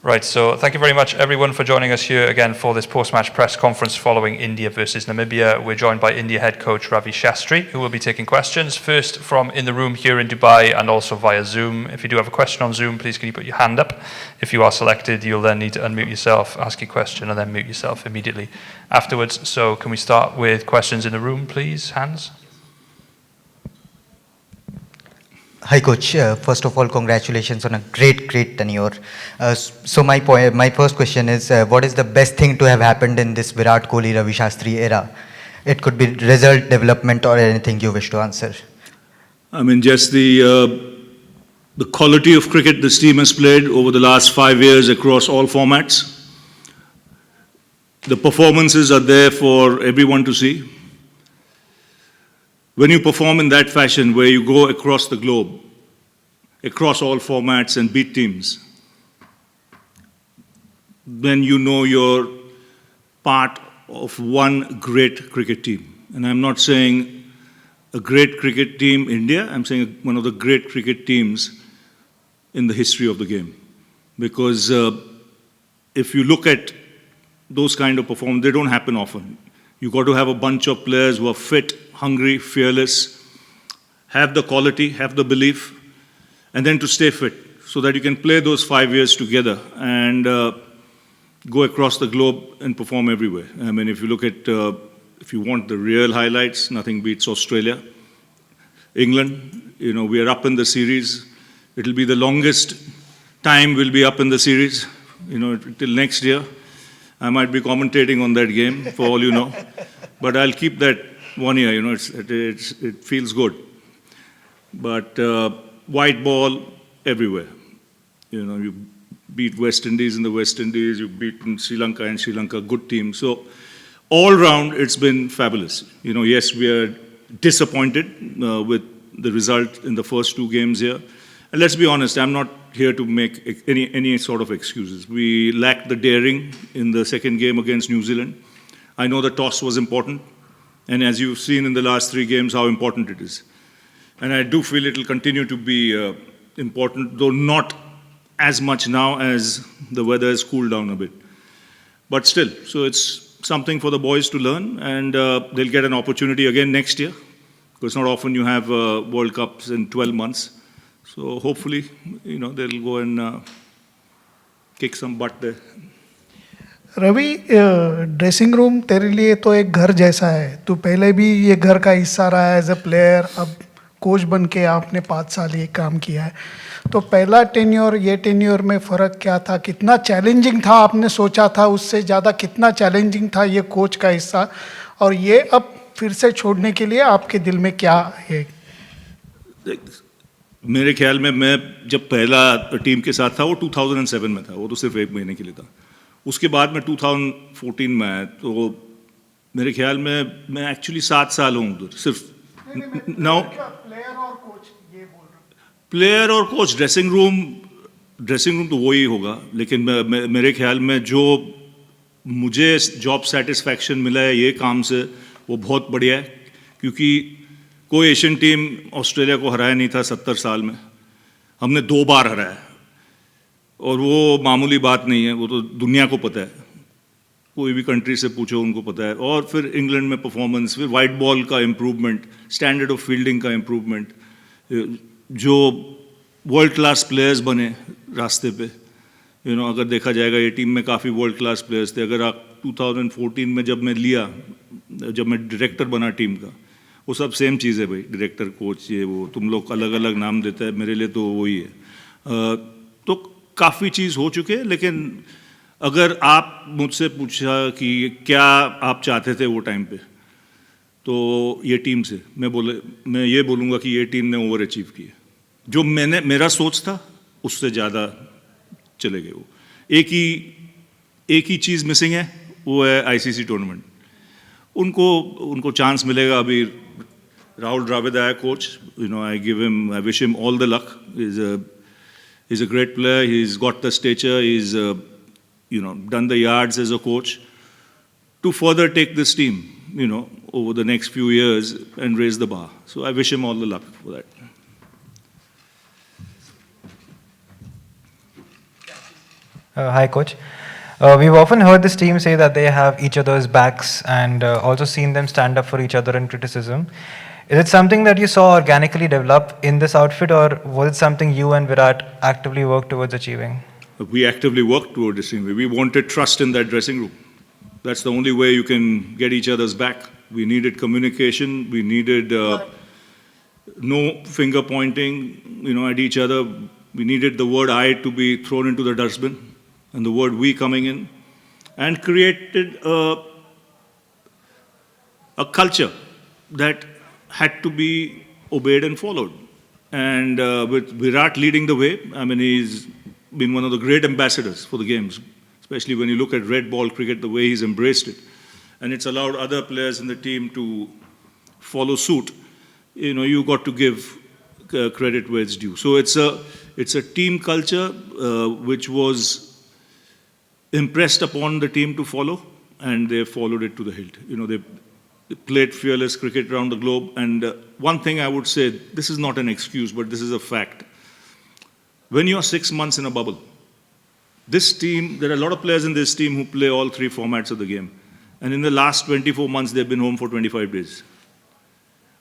Right, so thank you very much everyone for joining us here again for this post-match press conference following India versus Namibia. We're joined by India head coach Ravi Shastri, who will be taking questions, first from in the room here in Dubai and also via Zoom. If you do have a question on Zoom, please can you put your hand up. If you are selected, you'll then need to unmute yourself, ask your question, and then mute yourself immediately afterwards. So can we start with questions in the room, please? Hands? Hi, Coach. First of all, congratulations on a great tenure. So my first question is, what is the best thing to have happened in this Virat Kohli Ravi Shastri era? It could be result, development, or anything you wish to answer. I mean, just the quality of cricket this team has played over the last 5 years across all formats. The performances are there for everyone to see. When you perform in that fashion, where you go across the globe, across all formats and beat teams, then you know you're part of one great cricket team. And I'm not saying a great cricket team, India, I'm saying one of the great cricket teams in the history of the game. Because if you look at those kind of performances, they don't happen often. You've got to have a bunch of players who are fit, hungry, fearless, have the quality, have the belief, and then to stay fit so that you can play those 5 years together and go across the globe and perform everywhere. I mean, if you look at, if you want the real highlights, nothing beats Australia. England, you know, we are up in the series. It'll be the longest time we'll be up in the series, you know, till next year. I might be commentating on that game, for all you know. But I'll keep that 1 year, you know, it feels good. But white ball everywhere. You know, you beat West Indies in the West Indies, you've beaten Sri Lanka and Sri Lanka, good team. So all round, it's been fabulous. You know, yes, we are disappointed with the result in the first 2 games here. And let's be honest, I'm not here to make any sort of excuses. We lacked the daring in the second game against New Zealand. I know the toss was important. And as you've seen in the last 3 games, how important it is. And I do feel it will continue to be important, though not as much now as the weather has cooled down a bit. But still, so it's something for the boys to learn, and they'll get an opportunity again next year, because not often you have World Cups in 12 months. So hopefully, you know, they'll go and kick some butt there. Ravi, dressing room तेरे लिए तो एक घर जैसा है. तू पहले भी ये घर का हिस्सा रहा है एज अ प्लेयर. अब कोच बन के आपने 5 साल ये काम किया है. तो पहला टेन्योर ये टेन्योर में फ़र्क क्या था? कितना चैलेंजिंग था आपने सोचा था उससे ज़्यादा? कितना चैलेंजिंग था ये कोच का हिस्सा? और ये अब फिर से छोड़ने के लिए आपके दिल में क्या है? मेरे ख्याल में मैं जब पहला टीम के साथ था वो 2007 में था. वो तो सिर्फ 1 महीने के लिए था. उसके बाद में 2014 में आया. तो मेरे ख्याल में मैं एक्चुअली 7 साल हूँ उधर. सिर्फ नाउ प्लेयर और कोच ड्रेसिंग रूम तो वही होगा. लेकिन मेरे ख्याल में जो मुझे जॉब सेटिस्फैक्शन मिला है ये काम से, वो बहुत बढ़िया है. क्योंकि कोई एशियन टीम ऑस्ट्रेलिया को हराया नहीं था 70 साल में. हमने 2 बार हराया. और वो मामूली बात नहीं है, वो तो दुनिया को पता है. कोई भी कंट्री से पूछो उनको पता है. और फिर इंग्लैंड में परफॉर्मेंस, फिर वाइट बॉल का इम्प्रूवमेंट, स्टैंडर्ड ऑफ फील्डिंग का इम्प्रूवमेंट, जो वर्ल्ड क्लास प्लेयर्स बने रास्ते पे. यू नो, अगर देखा जाएगा ये टीम में काफ़ी वर्ल्ड क्लास प्लेयर्स थे. अगर आप 2014 में जब मैं डायरेक्टर बना टीम का, वो सब सेम चीज़ है भाई. डायरेक्टर, कोच, ये वो तुम लोग अलग अलग नाम देता है, मेरे लिए तो वही है. तो काफ़ी चीज़ हो चुके हैं. लेकिन अगर आप मुझसे पूछा कि क्या आप चाहते थे वो टाइम पे, तो ये टीम से मैं ये बोलूँगा कि ये टीम ने ओवर अचीव किया. जो मेरा सोच था उससे ज़्यादा चले गए वो. एक ही चीज़ मिसिंग है, वो है आईसीसी टूर्नामेंट. उनको चांस मिलेगा. अभी राहुल द्रविड़ आया coach. You know, I wish him all the luck. He's a great player. He's got the stature. He's, you know, done the yards as a coach to further take this team, you know, over the next few years and raise the bar. So I wish him all the luck for that. Hi, coach. We've often heard this team say that they have each other's backs and also seen them stand up for each other in criticism. Is it something that you saw organically develop in this outfit, or was it something you and Virat actively worked towards achieving? We actively worked toward this thing. We wanted trust in that dressing room. That's the only way you can get each other's back. We needed communication. We needed no finger pointing, at each other. We needed the word "I" to be thrown into the dustbin, and the word "we" coming in, and created a culture that had to be obeyed and followed. And with Virat leading the way, I mean, he's been one of the great ambassadors for the games, especially when you look at red ball cricket, the way he's embraced it. And it's allowed other players in the team to follow suit. You got to give credit where it's due. So it's a team culture which was impressed upon the team to follow, and they followed it to the hilt. They played fearless cricket around the globe. And one thing I would say, this is not an excuse, but this is a fact. When you're 6 months in a bubble, this team, there are a lot of players in this team who play all three formats of the game. And in the last 24 months, they've been home for 25 days.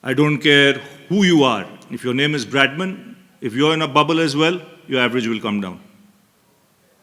I don't care who you are. If your name is Bradman, if you're in a bubble as well, your average will come down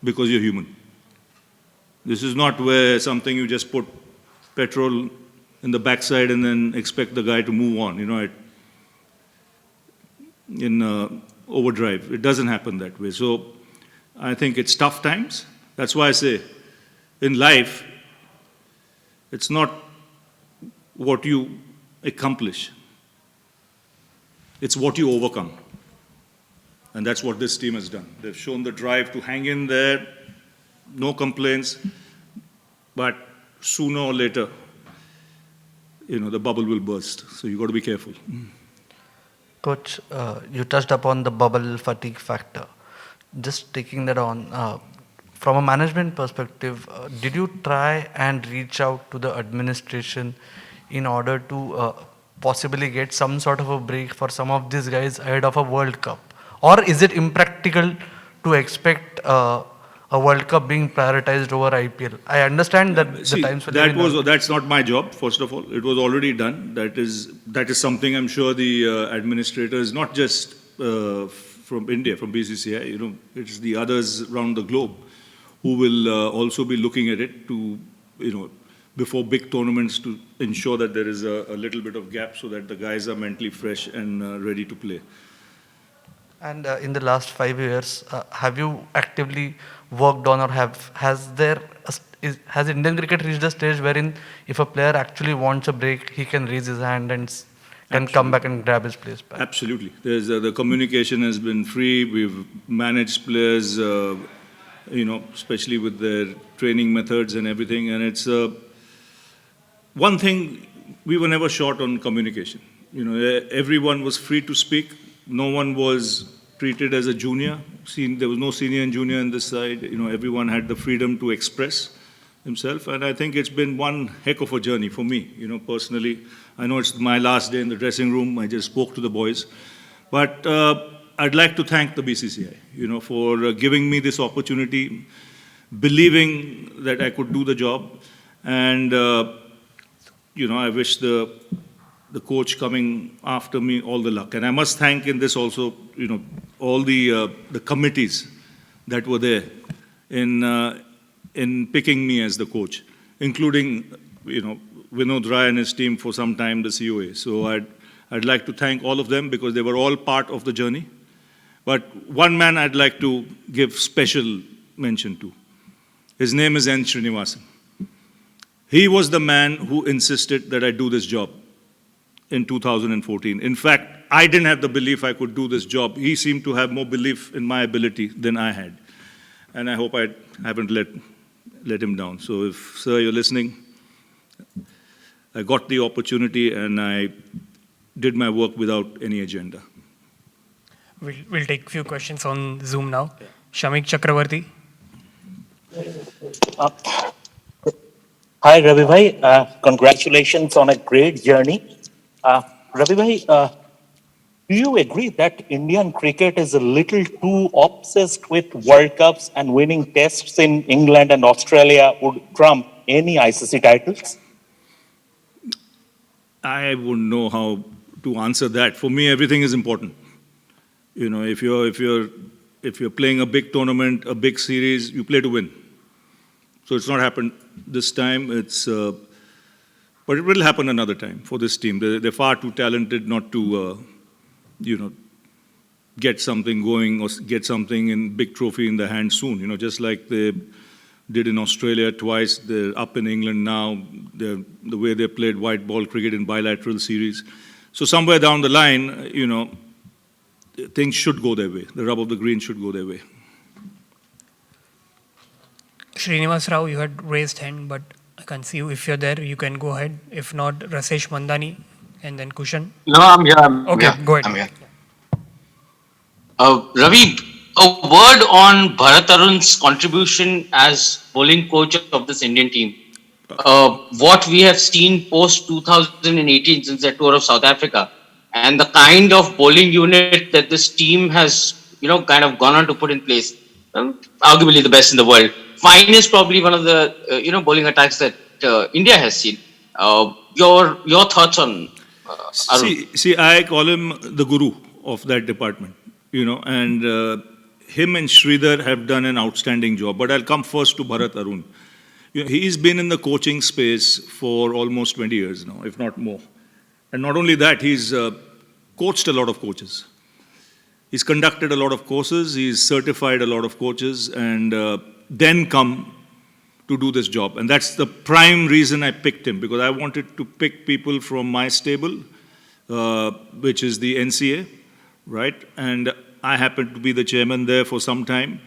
because you're human. This is not where something you just put petrol in the backside and then expect the guy to move on, in overdrive. It doesn't happen that way. So I think it's tough times. That's why I say, in life, it's not what you accomplish. It's what you overcome. And that's what this team has done. They've shown the drive to hang in there, no complaints, but sooner or later, the bubble will burst. So you've got to be careful. Coach, you touched upon the bubble fatigue factor. Just taking that on, from a management perspective, did you try and reach out to the administration in order to possibly get some sort of a break for some of these guys ahead of a World Cup? Or is it impractical to expect a World Cup being prioritized over IPL? I understand that See, the times that's not my job, first of all. It was already done. That is something I'm sure the administrators, not just from India, from BCCI, it's the others around the globe who will also be looking at it to, before big tournaments, to ensure that there is a little bit of gap so that the guys are mentally fresh and ready to play. And in the last 5 years, have you actively worked on, or has Indian cricket reached a stage wherein if a player actually wants a break, he can raise his hand and can come back and grab his place back? Absolutely. There's the communication has been free. We've managed players, especially with their training methods and everything. And it's one thing, we were never short on communication. Everyone was free to speak. No one was treated as a junior. There was no senior and junior on this side. Everyone had the freedom to express himself. And I think it's been one heck of a journey for me, personally. I know it's my last day in the dressing room. I just spoke to the boys. But I'd like to thank the BCCI, for giving me this opportunity, believing that I could do the job. And, I wish the coach coming after me all the luck. And I must thank in this also, all the committees that were there in picking me as the coach, including, Vinod Rai and his team for some time, the COA. So I'd like to thank all of them because they were all part of the journey. But one man I'd like to give special mention to. His name is N. Srinivasan. He was the man who insisted that I do this job in 2014. In fact, I didn't have the belief I could do this job. He seemed to have more belief in my ability than I had. And I hope I haven't let him down. So if, sir, you're listening, I got the opportunity and I did my work without any agenda. We'll take a few questions on Zoom now. Shamik Chakravarti. Hi, Ravi bhai. Congratulations on a great journey. Ravi bhai, Do you agree that Indian cricket is a little too obsessed with World Cups and winning tests in England and Australia would trump any ICC titles? I wouldn't know how to answer that. For me, everything is important. You know, if you're playing a big tournament, a big series, you play to win. So it's not happened this time. But it will happen another time for this team. They're far too talented not to, get something going or get something in big trophy in their hand soon. You know, just like they did in Australia twice. They're up in England now. The way they played white ball cricket in bilateral series. So somewhere down the line, things should go their way. The rub of the green should go their way. Srinivas Rao, you had raised hand, but I can't see you. If you're there, you can go ahead. If not, Rasesh Mandani, and then Kushan. No, I'm here. Okay, go ahead. I'm here. Ravi, a word on Bharat Arun's contribution as bowling coach of this Indian team. What we have seen post 2018 since the tour of South Africa, and the kind of bowling unit that this team has, kind of gone on to put in place, arguably the best in the world. Fine is probably one of the, bowling attacks that India has seen. Your thoughts on Arun? See, I call him the guru of that department, and him and Sridhar have done an outstanding job. But I'll come first to Bharat Arun. He's been in the coaching space for almost 20 years now, if not more. And not only that, he's coached a lot of coaches. He's conducted a lot of courses, he's certified a lot of coaches, and then come to do this job. And that's the prime reason I picked him, because I wanted to pick people from my stable, which is the NCA, right? And I happened to be the chairman there for some time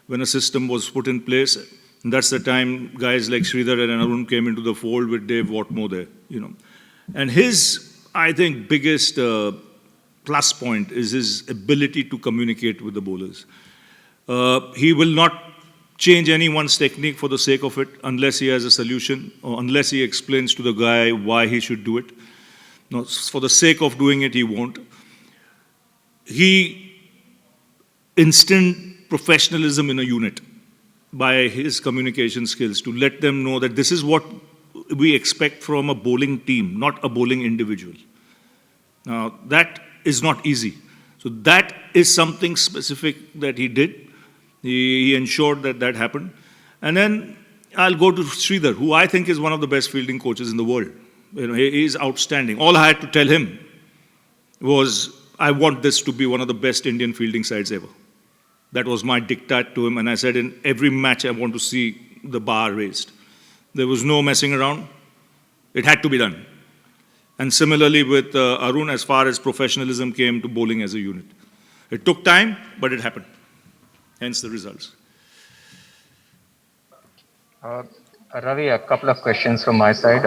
when a system was put in place. And that's the time guys like Sridhar and Arun came into the fold with Dave Watmore there, And his, I think, biggest plus point is his ability to communicate with the bowlers. He will not change anyone's technique for the sake of it unless he has a solution or unless he explains to the guy why he should do it. No, for the sake of doing it, he won't. He instilled professionalism in a unit by his communication skills to let them know that this is what we expect from a bowling team, not a bowling individual. Now, that is not easy. So that is something specific that he did. He ensured that that happened. And then I'll go to Sridhar, who I think is one of the best fielding coaches in the world. He is outstanding. All I had to tell him was, I want this to be one of the best Indian fielding sides ever. That was my diktat to him. And I said, in every match, I want to see the bar raised. There was no messing around. It had to be done. And similarly with Arun, as far as professionalism came to bowling as a unit. It took time, but it happened. Hence the results. Ravi, a couple of questions from my side.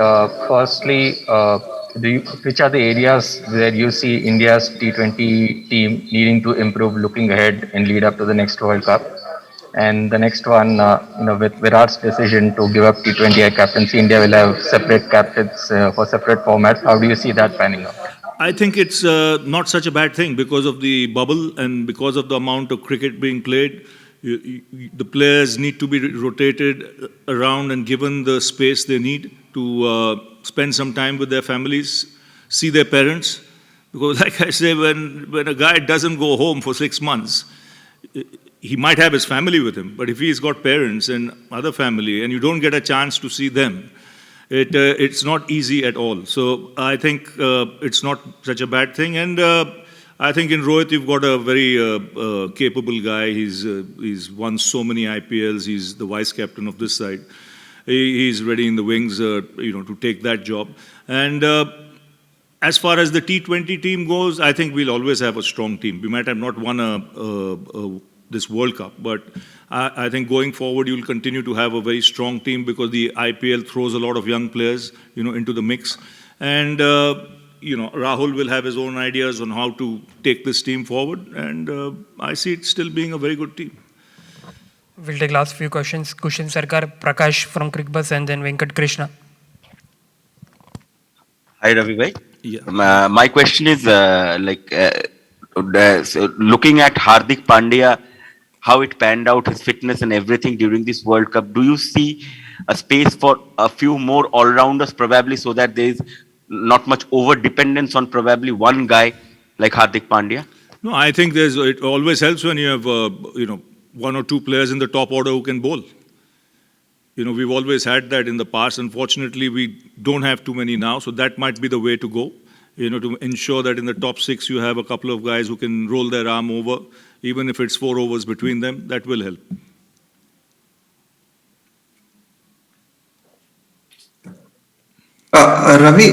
Firstly, which are the areas where you see India's T20 team needing to improve looking ahead and lead up to the next World Cup? And the next one, with Virat's decision to give up T20 captaincy, India will have separate captains for separate formats. How do you see that panning out? I think it's not such a bad thing because of the bubble and because of the amount of cricket being played. The players need to be rotated around and given the space they need to spend some time with their families, see their parents. Because like I say, when a guy doesn't go home for 6 months, he might have his family with him, but if he's got parents and other family and you don't get a chance to see them, it's not easy at all. So I think it's not such a bad thing. And I think in Rohit, you've got a very capable guy. He's won so many IPLs. He's the vice captain of this side. He's ready in the wings, to take that job. And as far as the T20 team goes, I think we'll always have a strong team. We might have not won this World Cup, but I think going forward, you'll continue to have a very strong team because the IPL throws a lot of young players, into the mix. And, Rahul will have his own ideas on how to take this team forward. And I see it still being a very good team. We'll take last few questions. Kushan Sarkar, Prakash from Crickbus, and then Venkat Krishna. Hi, Ravi bhai. Yeah. My question is, So looking at Hardik Pandya, how it panned out, his fitness and everything during this World Cup, do you see a space for a few more all-rounders probably so that there is not much over-dependence on probably one guy like Hardik Pandya? No, I think it always helps when you have, one or two players in the top order who can bowl. We've always had that in the past. Unfortunately, we don't have too many now, so that might be the way to go. To ensure that in the top 6 you have a couple of guys who can roll their arm over, even if it's 4 overs between them, that will help. Ravi,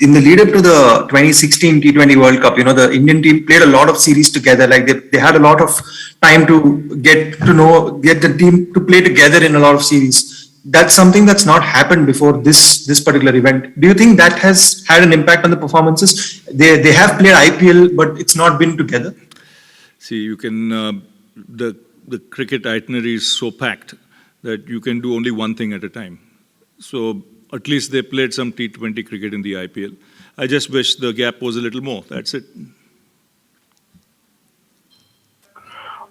in the lead up to the 2016 T20 World Cup, the Indian team played a lot of series together. Like they had a lot of time to get the team to play together in a lot of series. That's something that's not happened before this particular event. Do you think that has had an impact on the performances? They have played IPL, but it's not been together. See, you can the cricket itinerary is so packed that you can do only one thing at a time. So at least they played some T20 cricket in the IPL. I just wish the gap was a little more. That's it.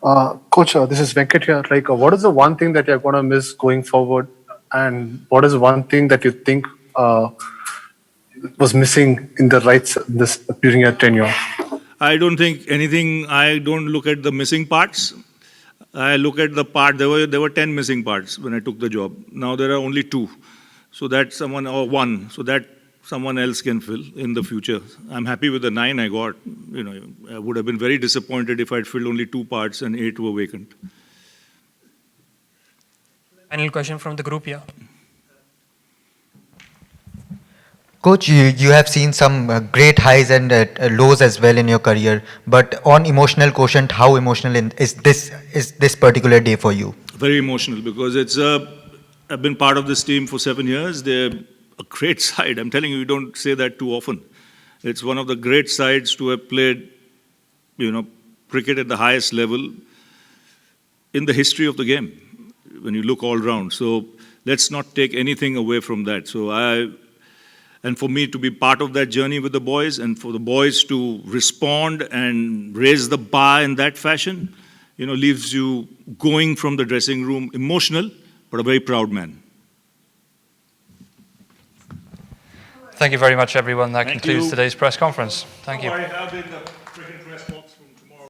Coach, this is Venkat here. Like, what is the one thing that you're going to miss going forward? And what is one thing that you think was missing in the during your tenure? I don't think anything. I don't look at the missing parts. I look at the part. There were 10 missing parts when I took the job. Now there are only 2. So that someone, or 1, so that someone else can fill in the future. I'm happy with the 9 I got. I would have been very disappointed if I'd filled only 2 parts and 8 were vacant. Final question from the group here. Coach, you have seen some great highs and lows as well in your career. But on emotional quotient, how emotional is this particular day for you? Very emotional because I've been part of this team for 7 years. They're a great side. I'm telling you, you don't say that too often. It's one of the great sides to have played, cricket at the highest level in the history of the game, when you look all round. So let's not take anything away from that. And for me to be part of that journey with the boys and for the boys to respond and raise the bar in that fashion, leaves you going from the dressing room emotional, but a very proud man. Thank you very much, everyone. That Thank concludes you. today's press conference. Thank you. Oh, I have it.